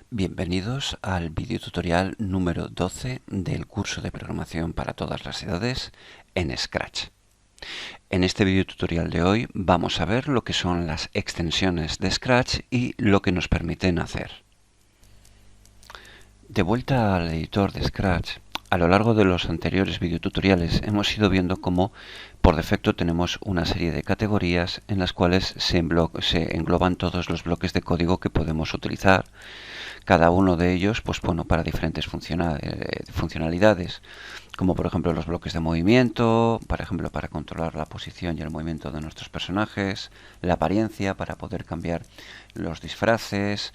Bienvenidos al vídeo tutorial número 12 del curso de programación para todas las edades en Scratch. En este vídeo tutorial de hoy vamos a ver lo que son las extensiones de Scratch y lo que nos permiten hacer. De vuelta al editor de Scratch, a lo largo de los anteriores videotutoriales hemos ido viendo cómo por defecto tenemos una serie de categorías en las cuales se engloban todos los bloques de código que podemos utilizar, cada uno de ellos para diferentes funcionalidades, como por ejemplo los bloques de movimiento, por ejemplo para controlar la posición y el movimiento de nuestros personajes, la apariencia para poder cambiar los disfraces,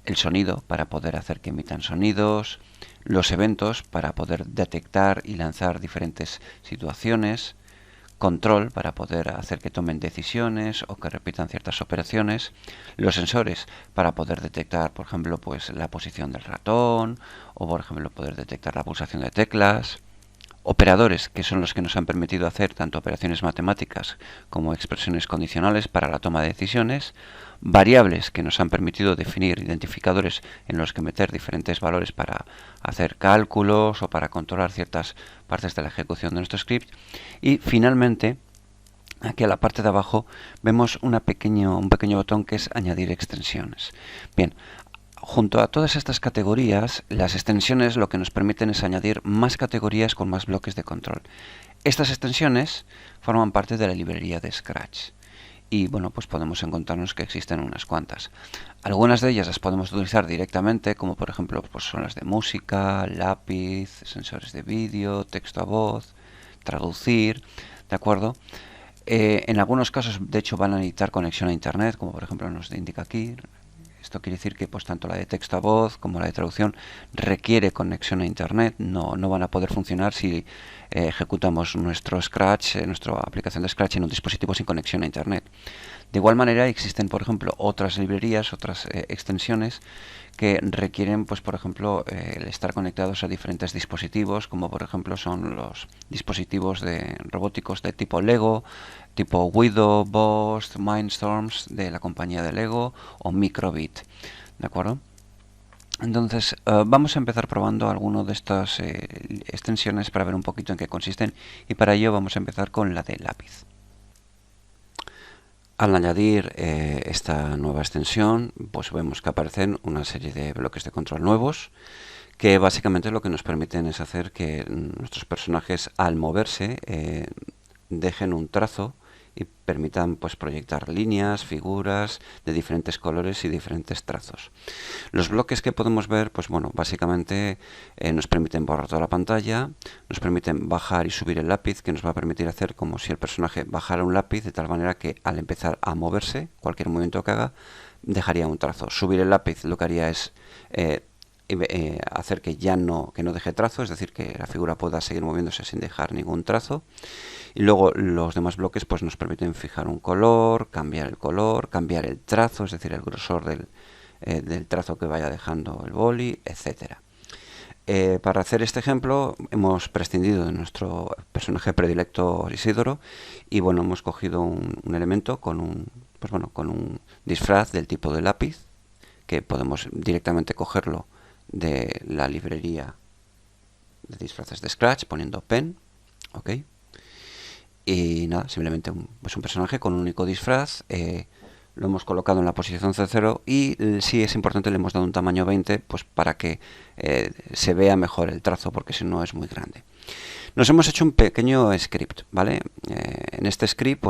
el sonido para poder hacer que emitan sonidos, los eventos para poder detectar y lanzar diferentes situaciones, control para poder hacer que tomen decisiones o que repitan ciertas operaciones, los sensores para poder detectar, por ejemplo, la posición del ratón o, por ejemplo, poder detectar la pulsación de teclas, operadores, que son los que nos han permitido hacer tanto operaciones matemáticas como expresiones condicionales para la toma de decisiones, variables que nos han permitido definir identificadores en los que meter diferentes valores para hacer cálculos o para controlar ciertas partes de la ejecución de nuestro script, y finalmente aquí a la parte de abajo vemos un pequeño botón que es añadir extensiones. Bien, junto a todas estas categorías, las extensiones lo que nos permiten es añadir más categorías con más bloques de control. Estas extensiones forman parte de la librería de Scratch y pues podemos encontrarnos que existen unas cuantas. Algunas de ellas las podemos utilizar directamente, como por ejemplo son las de música, lápiz, sensores de vídeo, texto a voz, traducir, ¿de acuerdo? En algunos casos, de hecho, van a necesitar conexión a internet, como por ejemplo nos indica aquí. Esto quiere decir que tanto la de texto a voz como la de traducción requiere conexión a internet, no van a poder funcionar si ejecutamos nuestro Scratch, nuestra aplicación de Scratch en un dispositivo sin conexión a internet. De igual manera existen, por ejemplo, otras librerías, otras extensiones que requieren, por ejemplo, el estar conectados a diferentes dispositivos, como por ejemplo son los dispositivos robóticos de tipo Lego, tipo Widow, Boss, Mindstorms de la compañía de Lego o Microbit, ¿de acuerdo? Entonces vamos a empezar probando alguno de estas extensiones para ver un poquito en qué consisten, y para ello vamos a empezar con la de lápiz. Al añadir esta nueva extensión, vemos que aparecen una serie de bloques de control nuevos, que básicamente lo que nos permiten es hacer que nuestros personajes, al moverse, dejen un trazo y permitan proyectar líneas, figuras de diferentes colores y diferentes trazos. Los bloques que podemos ver, básicamente nos permiten borrar toda la pantalla, nos permiten bajar y subir el lápiz, que nos va a permitir hacer como si el personaje bajara un lápiz, de tal manera que al empezar a moverse, cualquier movimiento que haga, dejaría un trazo. Subir el lápiz lo que haría es hacer que no deje trazo, es decir, que la figura pueda seguir moviéndose sin dejar ningún trazo. Y luego los demás bloques nos permiten fijar un color, cambiar el trazo, es decir, el grosor del trazo que vaya dejando el boli, etcétera. Para hacer este ejemplo hemos prescindido de nuestro personaje predilecto Isidoro y hemos cogido un elemento con un disfraz del tipo de lápiz, que podemos directamente cogerlo de la librería de disfraces de Scratch poniendo pen, ¿ok? Y nada, simplemente un personaje con un único disfraz. Lo hemos colocado en la posición 0 y sí es importante, le hemos dado un tamaño 20 para que se vea mejor el trazo, porque si no es muy grande. Nos hemos hecho un pequeño script, ¿vale? En este script,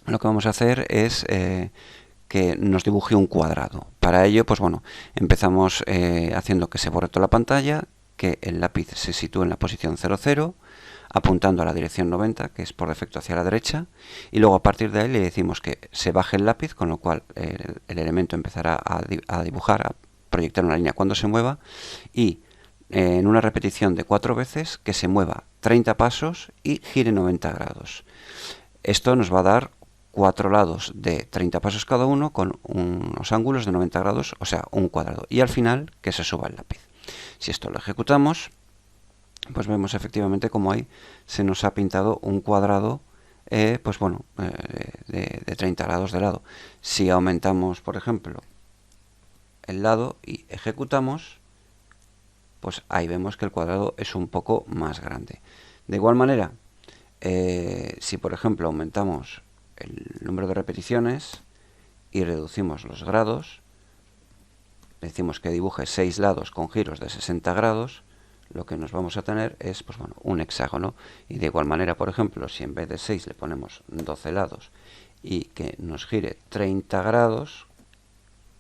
lo que vamos a hacer es que nos dibuje un cuadrado. Para ello, empezamos haciendo que se borre toda la pantalla, que el lápiz se sitúe en la posición 0, apuntando a la dirección 90, que es por defecto hacia la derecha, y luego a partir de ahí le decimos que se baje el lápiz, con lo cual el elemento empezará a dibujar, a proyectar una línea cuando se mueva, y en una repetición de 4 veces que se mueva 30 pasos y gire 90 grados. Esto nos va a dar 4 lados de 30 pasos cada uno con unos ángulos de 90 grados, o sea, un cuadrado, y al final que se suba el lápiz. Si esto lo ejecutamos, vemos efectivamente como ahí se nos ha pintado un cuadrado de 30 grados de lado. Si aumentamos, por ejemplo, el lado y ejecutamos, pues ahí vemos que el cuadrado es un poco más grande. De igual manera, si por ejemplo aumentamos el número de repeticiones y reducimos los grados, decimos que dibuje 6 lados con giros de 60 grados, lo que nos vamos a tener es pues, bueno, un hexágono. Y de igual manera, por ejemplo, si en vez de 6 le ponemos 12 lados y que nos gire 30 grados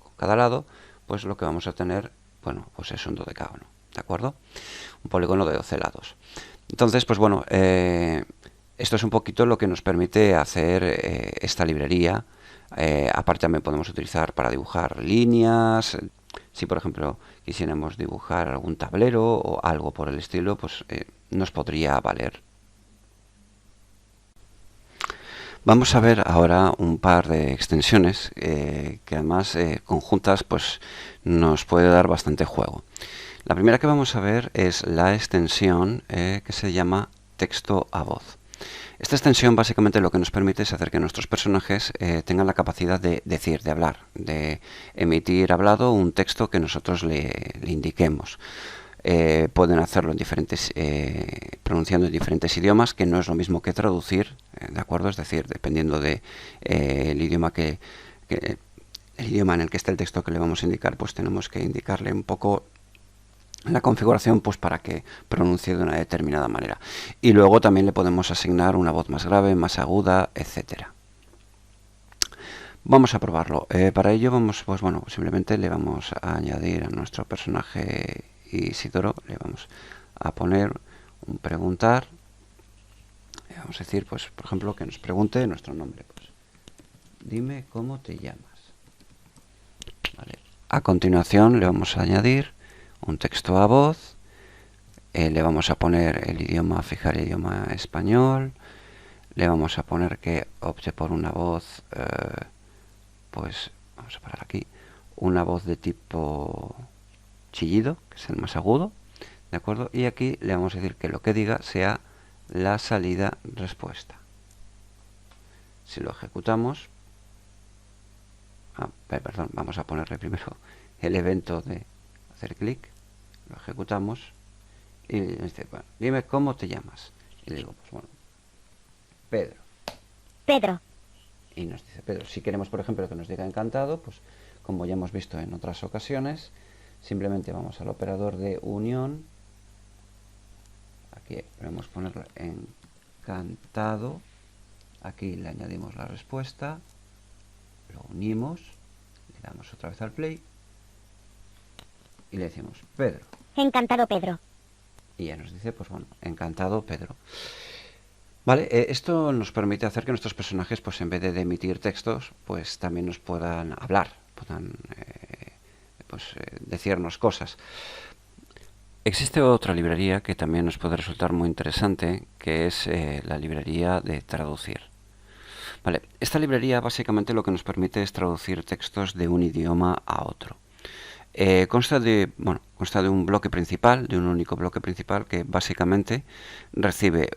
con cada lado, pues lo que vamos a tener, bueno, pues es un dodecágono, ¿de acuerdo? Un polígono de 12 lados. Entonces, pues bueno, esto es un poquito lo que nos permite hacer esta librería. Aparte también podemos utilizar para dibujar líneas. Si por ejemplo quisiéramos dibujar algún tablero o algo por el estilo, pues nos podría valer. Vamos a ver ahora un par de extensiones que además conjuntas pues nos puede dar bastante juego. La primera que vamos a ver es la extensión que se llama texto a voz. Esta extensión básicamente lo que nos permite es hacer que nuestros personajes tengan la capacidad de decir, de hablar, de emitir hablado un texto que nosotros le indiquemos. Pueden hacerlo en diferentes, pronunciando en diferentes idiomas, que no es lo mismo que traducir, ¿de acuerdo? Es decir, dependiendo de el idioma el idioma en el que esté el texto que le vamos a indicar, pues tenemos que indicarle un poco la configuración pues para que pronuncie de una determinada manera. Y luego también le podemos asignar una voz más grave, más aguda, etcétera. Vamos a probarlo. Para ello vamos, pues bueno, simplemente le vamos a añadir a nuestro personaje Isidoro, le vamos a poner un preguntar. Le vamos a decir, pues, por ejemplo, que nos pregunte nuestro nombre. Pues, dime cómo te llamas. Vale. A continuación le vamos a añadir un texto a voz, le vamos a poner el idioma, fijar el idioma español, le vamos a poner que opte por una voz, pues vamos a parar aquí, una voz de tipo chillido, que es el más agudo, ¿de acuerdo? Y aquí le vamos a decir que lo que diga sea la salida respuesta. Si lo ejecutamos, perdón, vamos a ponerle primero el evento de hacer clic, lo ejecutamos y dice, bueno, dime cómo te llamas. Y le digo, pues bueno, Pedro. Pedro. Y nos dice Pedro. Si queremos, por ejemplo, que nos diga encantado, pues como ya hemos visto en otras ocasiones, simplemente vamos al operador de unión. Aquí podemos ponerlo encantado. Aquí le añadimos la respuesta, lo unimos, le damos otra vez al play y le decimos Pedro. Encantado, Pedro. Y ya nos dice, pues bueno, encantado, Pedro. Vale, esto nos permite hacer que nuestros personajes, pues en vez de emitir textos, pues también nos puedan hablar, puedan decirnos cosas. Existe otra librería que también nos puede resultar muy interesante, que es la librería de traducir. Vale, esta librería básicamente lo que nos permite es traducir textos de un idioma a otro. Consta de un bloque principal, de un único bloque principal que básicamente recibe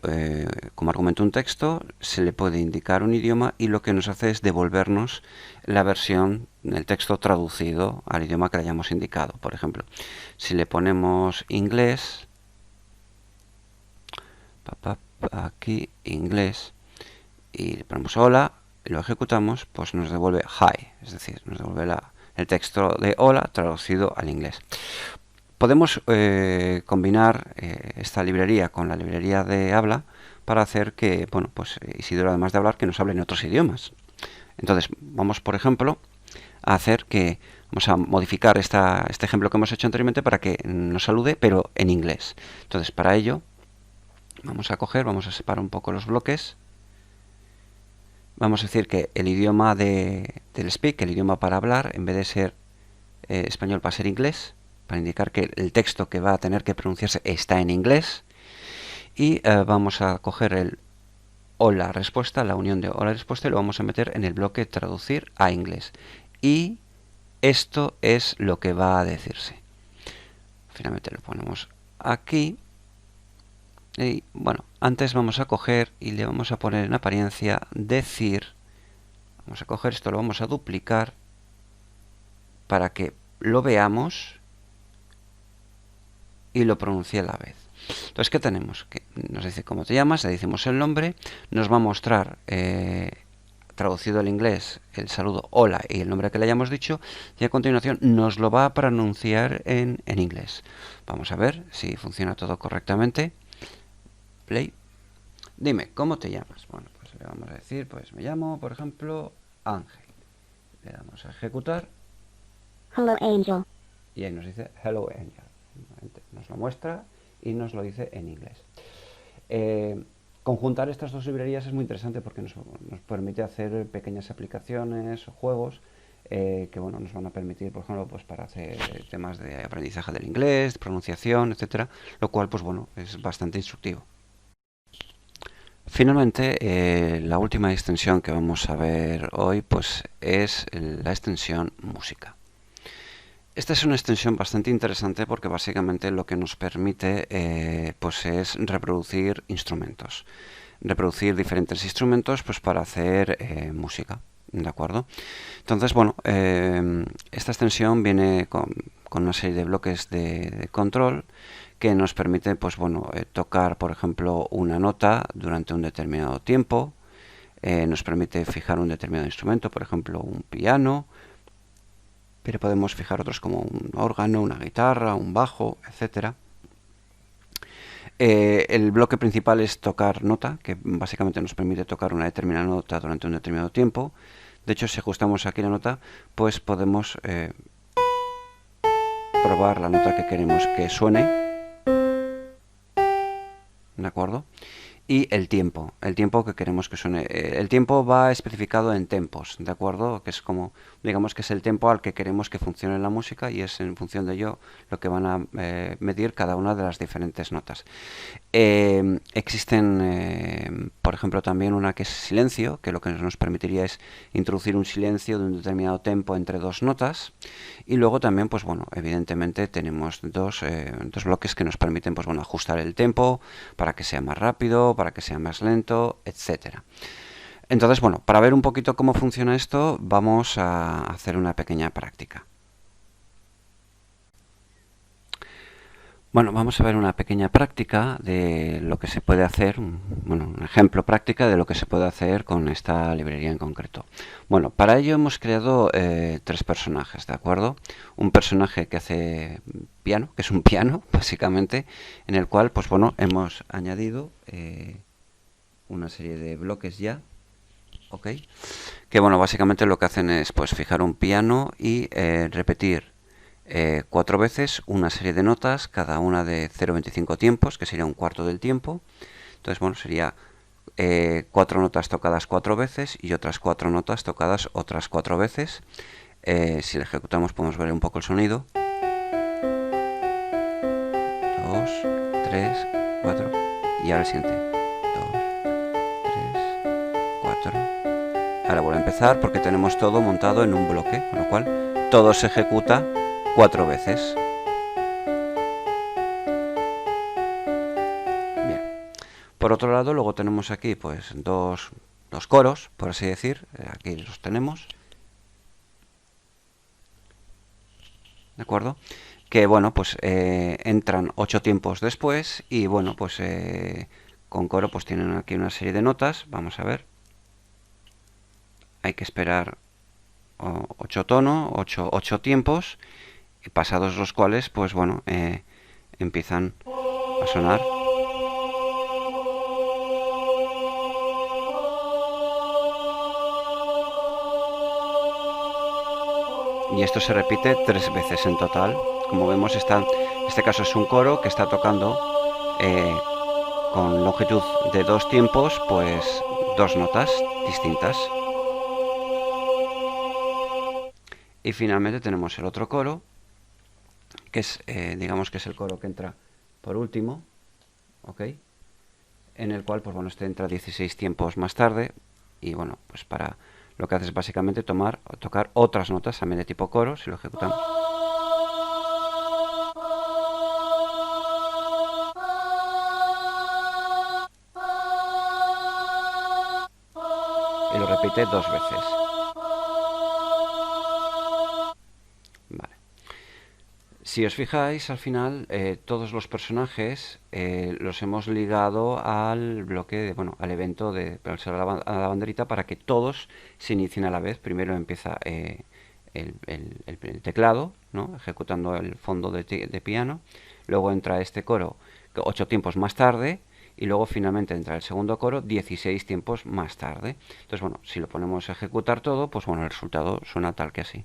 como argumento un texto, se le puede indicar un idioma y lo que nos hace es devolvernos la versión del texto traducido al idioma que le hayamos indicado. Por ejemplo, si le ponemos inglés, aquí inglés, y le ponemos hola, y lo ejecutamos, pues nos devuelve hi, es decir, nos devuelve el texto de hola traducido al inglés. Podemos combinar esta librería con la librería de habla para hacer que, bueno, pues Isidoro, además de hablar, que nos hable en otros idiomas. Entonces, vamos, por ejemplo, a hacer que, vamos a modificar este ejemplo que hemos hecho anteriormente para que nos salude, pero en inglés. Entonces, para ello, vamos a separar un poco los bloques. Vamos a decir que el idioma del speak, el idioma para hablar, en vez de ser español va a ser inglés, para indicar que el texto que va a tener que pronunciarse está en inglés. Y vamos a coger el hola respuesta, la unión de hola respuesta, y lo vamos a meter en el bloque traducir a inglés. Y esto es lo que va a decirse. Finalmente lo ponemos aquí. Y bueno, antes vamos a coger y le vamos a poner en apariencia decir. Vamos a coger esto, lo vamos a duplicar para que lo veamos y lo pronuncie a la vez. Entonces, ¿qué tenemos? Que nos dice cómo te llamas, le decimos el nombre, nos va a mostrar traducido al inglés el saludo hola y el nombre que le hayamos dicho, y a continuación nos lo va a pronunciar en inglés. Vamos a ver si funciona todo correctamente. Play. Dime, ¿cómo te llamas? Bueno, pues le vamos a decir, pues me llamo, por ejemplo, Ángel. Le damos a ejecutar. Hello, Angel. Y ahí nos dice Hello Angel. Nos lo muestra y nos lo dice en inglés. Conjuntar estas dos librerías es muy interesante porque nos permite hacer pequeñas aplicaciones o juegos que bueno, nos van a permitir, por ejemplo, pues para hacer temas de aprendizaje del inglés, pronunciación, etcétera, lo cual pues bueno, es bastante instructivo. Finalmente, la última extensión que vamos a ver hoy pues es la extensión música. Esta es una extensión bastante interesante porque básicamente lo que nos permite pues es reproducir instrumentos. Reproducir diferentes instrumentos pues para hacer música. ¿De acuerdo? Entonces, bueno, esta extensión viene con una serie de bloques de control que nos permite pues, bueno, tocar, por ejemplo, una nota durante un determinado tiempo. Nos permite fijar un determinado instrumento, por ejemplo, un piano, pero podemos fijar otros como un órgano, una guitarra, un bajo, etcétera. El bloque principal es tocar nota, que básicamente nos permite tocar una determinada nota durante un determinado tiempo. De hecho, si ajustamos aquí la nota, pues podemos probar la nota que queremos que suene. ¿De acuerdo? Y el tiempo que queremos que suene. El tiempo va especificado en tempos, ¿de acuerdo? Que es como, digamos que es el tempo al que queremos que funcione la música y es en función de ello lo que van a medir cada una de las diferentes notas. Existen, por ejemplo, también una que es silencio, que lo que nos permitiría es introducir un silencio de un determinado tempo entre dos notas. Y luego también, pues bueno, evidentemente tenemos dos bloques que nos permiten, pues bueno, ajustar el tempo para que sea más rápido, para que sea más lento, etcétera. Entonces, bueno, para ver un poquito cómo funciona esto, vamos a hacer una pequeña práctica. Bueno, vamos a ver una pequeña práctica de lo que se puede hacer, un ejemplo práctica de lo que se puede hacer con esta librería en concreto. Bueno, para ello hemos creado tres personajes, ¿de acuerdo? Un personaje que hace piano, que es un piano, básicamente, en el cual, pues bueno, hemos añadido una serie de bloques ya, ¿ok? Que bueno, básicamente lo que hacen es pues fijar un piano y repetir 4 veces una serie de notas, cada una de 0,25 tiempos, que sería un cuarto del tiempo. Entonces, bueno, sería 4 notas tocadas 4 veces y otras 4 notas tocadas otras 4 veces. Si la ejecutamos podemos ver un poco el sonido. 2, 3, 4 y ahora el siguiente. 2, 3, 4. Ahora vuelvo a empezar porque tenemos todo montado en un bloque, con lo cual todo se ejecuta 4 veces. Bien. Por otro lado, luego tenemos aquí pues dos coros, por así decir. Aquí los tenemos. ¿De acuerdo? Que bueno, pues entran 8 tiempos después y bueno, pues con coro pues tienen aquí una serie de notas. Vamos a ver. Hay que esperar 8 tonos, 8 tiempos, pasados los cuales, pues bueno, empiezan a sonar. Y esto se repite 3 veces en total. Como vemos, en este caso es un coro que está tocando con longitud de 2 tiempos, pues 2 notas distintas. Y finalmente tenemos el otro coro, que es, digamos que es el coro que entra por último, ¿ok? En el cual, pues bueno, este entra 16 tiempos más tarde y bueno, pues para lo que hace es básicamente tocar otras notas también de tipo coro, si lo ejecutamos. Y lo repite 2 veces. Vale. Si os fijáis, al final todos los personajes los hemos ligado al bloque, bueno, al evento de pulsar a la banderita para que todos se inicien a la vez. Primero empieza el teclado, ¿no? Ejecutando el fondo de piano. Luego entra este coro 8 tiempos más tarde. Y luego finalmente entra el segundo coro 16 tiempos más tarde. Entonces, bueno, si lo ponemos a ejecutar todo, pues bueno, el resultado suena tal que así.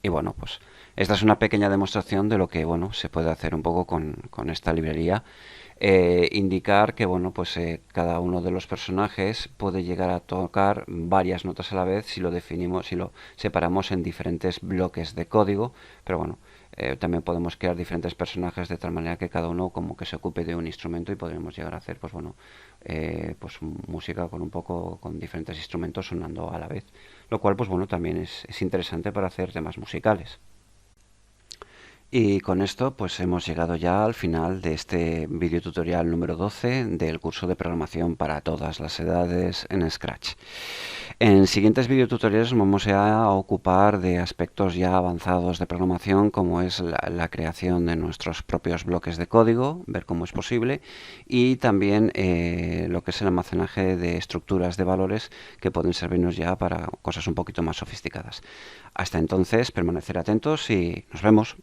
Y bueno, pues esta es una pequeña demostración de lo que bueno se puede hacer un poco con esta librería. Indicar que bueno, pues cada uno de los personajes puede llegar a tocar varias notas a la vez si lo definimos, si lo separamos en diferentes bloques de código. Pero bueno, también podemos crear diferentes personajes de tal manera que cada uno como que se ocupe de un instrumento y podremos llegar a hacer pues bueno, pues música con un poco con diferentes instrumentos sonando a la vez, lo cual pues bueno también es interesante para hacer temas musicales. Y con esto pues hemos llegado ya al final de este video tutorial número 12 del curso de programación para todas las edades en Scratch. En siguientes videotutoriales nos vamos a ocupar de aspectos ya avanzados de programación, como es la creación de nuestros propios bloques de código, ver cómo es posible, y también lo que es el almacenaje de estructuras de valores que pueden servirnos ya para cosas un poquito más sofisticadas. Hasta entonces, permanecer atentos y nos vemos.